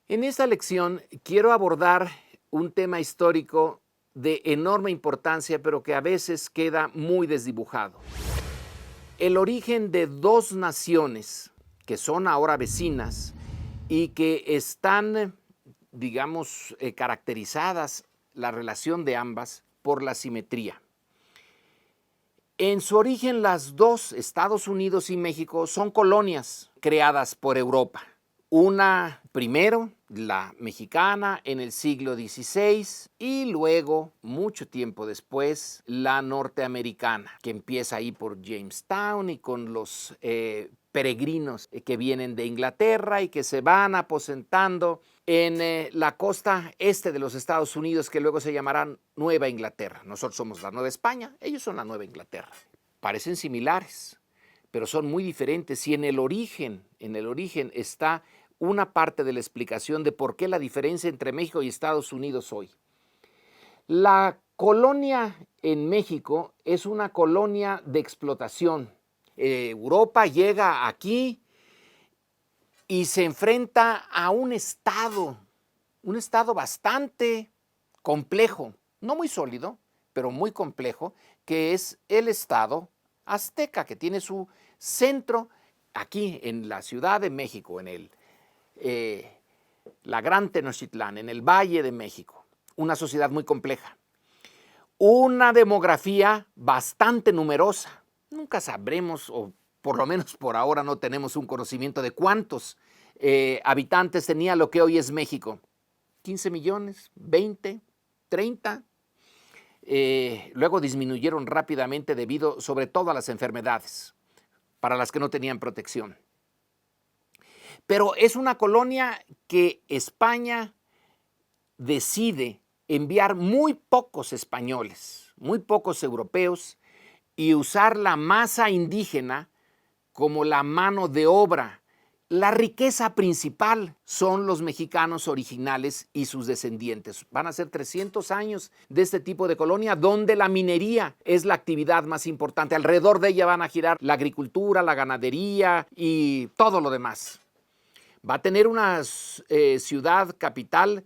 En esta lección quiero abordar un tema histórico de enorme importancia, pero que a veces queda muy desdibujado. El origen de dos naciones que son ahora vecinas y que están, digamos, caracterizadas la relación de ambas por la simetría. En su origen, las dos, Estados Unidos y México, son colonias creadas por Europa. Una primero, la mexicana, en el siglo XVI, y luego, mucho tiempo después, la norteamericana, que empieza ahí por Jamestown y con los peregrinos que vienen de Inglaterra y que se van aposentando en la costa este de los Estados Unidos, que luego se llamarán Nueva Inglaterra. Nosotros somos la Nueva España, ellos son la Nueva Inglaterra. Parecen similares, pero son muy diferentes, y en el origen está una parte de la explicación de por qué la diferencia entre México y Estados Unidos hoy. La colonia en México es una colonia de explotación. Europa llega aquí y se enfrenta a un estado bastante complejo, no muy sólido, pero muy complejo, que es el estado azteca, que tiene su centro aquí en la Ciudad de México, en la Gran Tenochtitlán, en el Valle de México. Una sociedad muy compleja, una demografía bastante numerosa. Nunca sabremos, o por lo menos por ahora no tenemos un conocimiento de cuántos habitantes tenía lo que hoy es México. 15 millones, 20, 30. Luego disminuyeron rápidamente debido sobre todo a las enfermedades, para las que no tenían protección. Pero es una colonia que España decide enviar muy pocos españoles, muy pocos europeos, y usar la masa indígena como la mano de obra. La riqueza principal son los mexicanos originales y sus descendientes. Van a ser 300 años de este tipo de colonia, donde la minería es la actividad más importante. Alrededor de ella van a girar la agricultura, la ganadería y todo lo demás. Va a tener una ciudad capital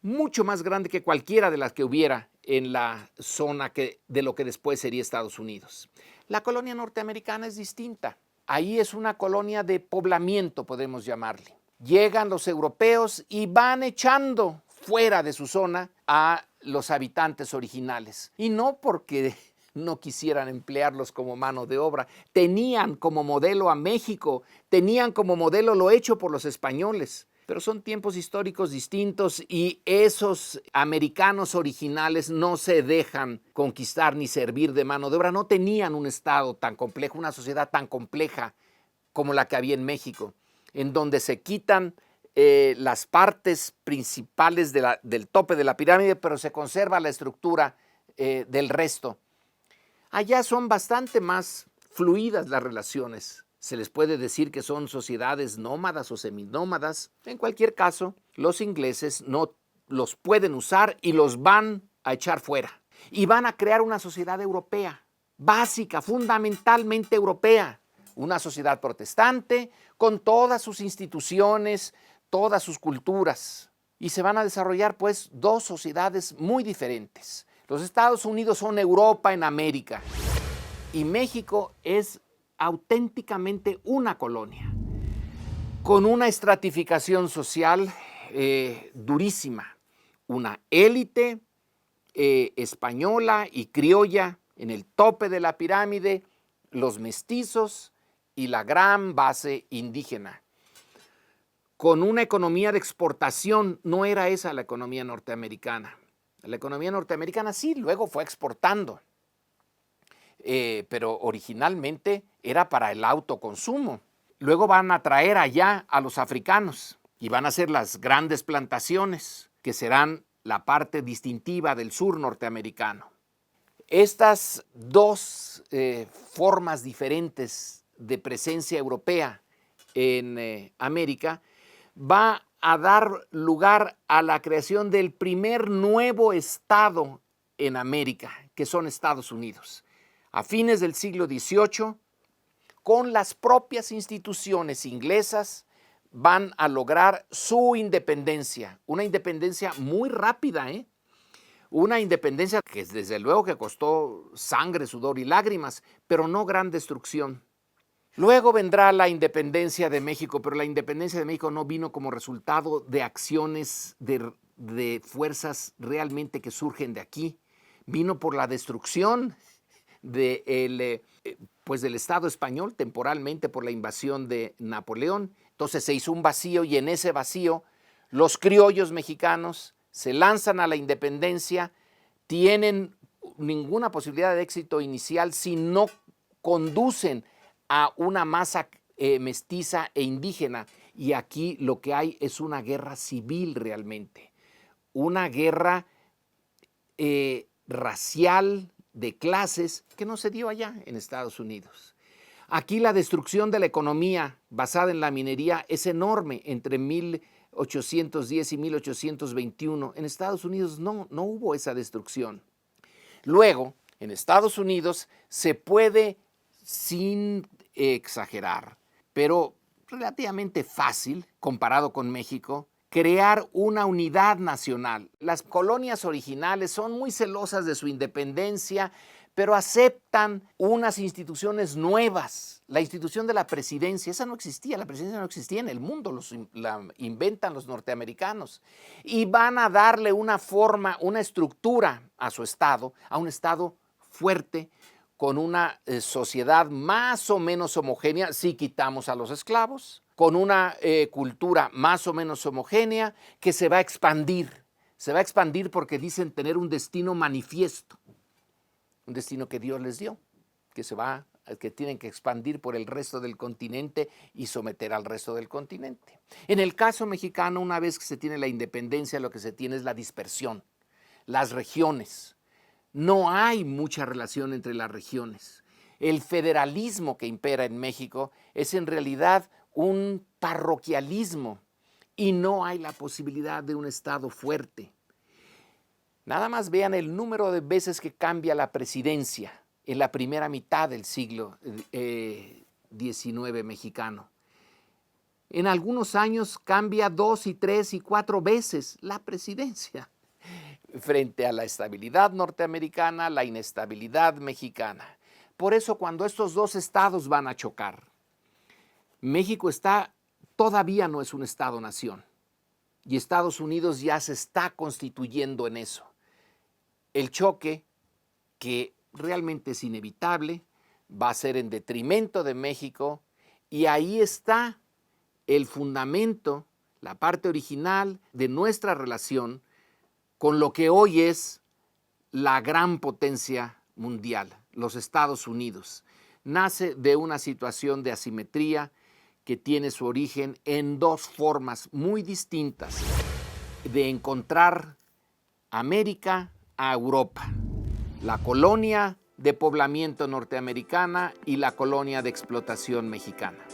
mucho más grande que cualquiera de las que hubiera en la zona de lo que después sería Estados Unidos. La colonia norteamericana es distinta. Ahí es una colonia de poblamiento, podemos llamarle. Llegan los europeos y van echando fuera de su zona a los habitantes originales. Y no porque no quisieran emplearlos como mano de obra. Tenían como modelo a México, tenían como modelo lo hecho por los españoles. Pero son tiempos históricos distintos, y esos americanos originales no se dejan conquistar ni servir de mano de obra. No tenían un estado tan complejo, una sociedad tan compleja como la que había en México, en donde se quitan las partes principales del tope de la pirámide, pero se conserva la estructura del resto. Allá son bastante más fluidas las relaciones. Se les puede decir que son sociedades nómadas o seminómadas. En cualquier caso, los ingleses no los pueden usar y los van a echar fuera. Y van a crear una sociedad europea, básica, fundamentalmente europea. Una sociedad protestante con todas sus instituciones, todas sus culturas. Y se van a desarrollar pues dos sociedades muy diferentes. Los Estados Unidos son Europa en América, y México es auténticamente una colonia, con una estratificación social durísima, una élite española y criolla en el tope de la pirámide, los mestizos y la gran base indígena. Con una economía de exportación. No era esa la economía norteamericana. La economía norteamericana sí, luego fue exportando, pero originalmente era para el autoconsumo. Luego van a traer allá a los africanos y van a hacer las grandes plantaciones, que serán la parte distintiva del sur norteamericano. Estas dos formas diferentes de presencia europea en América va a dar lugar a la creación del primer nuevo estado en América, que son Estados Unidos. A fines del siglo XVIII, con las propias instituciones inglesas, van a lograr su independencia, una independencia muy rápida, una independencia que desde luego que costó sangre, sudor y lágrimas, pero no gran destrucción. Luego vendrá la independencia de México, pero la independencia de México no vino como resultado de acciones de fuerzas realmente que surgen de aquí. Vino por la destrucción del Estado español, temporalmente por la invasión de Napoleón. Entonces se hizo un vacío y en ese vacío los criollos mexicanos se lanzan a la independencia, tienen ninguna posibilidad de éxito inicial si no conducen a una masa mestiza e indígena. Y aquí lo que hay es una guerra civil realmente, una guerra racial de clases que no se dio allá en Estados Unidos. Aquí la destrucción de la economía basada en la minería es enorme entre 1810 y 1821. En Estados Unidos no hubo esa destrucción. Luego, en Estados Unidos se puede, sin exagerar, pero relativamente fácil, comparado con México, crear una unidad nacional. Las colonias originales son muy celosas de su independencia, pero aceptan unas instituciones nuevas. La institución de la presidencia, esa no existía, la presidencia no existía en el mundo, la inventan los norteamericanos. Y van a darle una forma, una estructura a su Estado, a un Estado fuerte, con una sociedad más o menos homogénea, si quitamos a los esclavos, con una cultura más o menos homogénea que se va a expandir. Se va a expandir porque dicen tener un destino manifiesto, un destino que Dios les dio, que tienen que expandir por el resto del continente y someter al resto del continente. En el caso mexicano, una vez que se tiene la independencia, lo que se tiene es la dispersión, las regiones. No hay mucha relación entre las regiones. El federalismo que impera en México es en realidad un parroquialismo y no hay la posibilidad de un Estado fuerte. Nada más vean el número de veces que cambia la presidencia en la primera mitad del siglo XIX mexicano. En algunos años cambia 2 y 3 y 4 veces la presidencia frente a la estabilidad norteamericana, la inestabilidad mexicana. Por eso cuando estos dos estados van a chocar, México todavía no es un estado-nación y Estados Unidos ya se está constituyendo en eso. El choque, que realmente es inevitable, va a ser en detrimento de México y ahí está el fundamento, la parte original de nuestra relación con lo que hoy es la gran potencia mundial, los Estados Unidos. Nace de una situación de asimetría que tiene su origen en dos formas muy distintas de encontrar América a Europa. La colonia de poblamiento norteamericana y la colonia de explotación mexicana.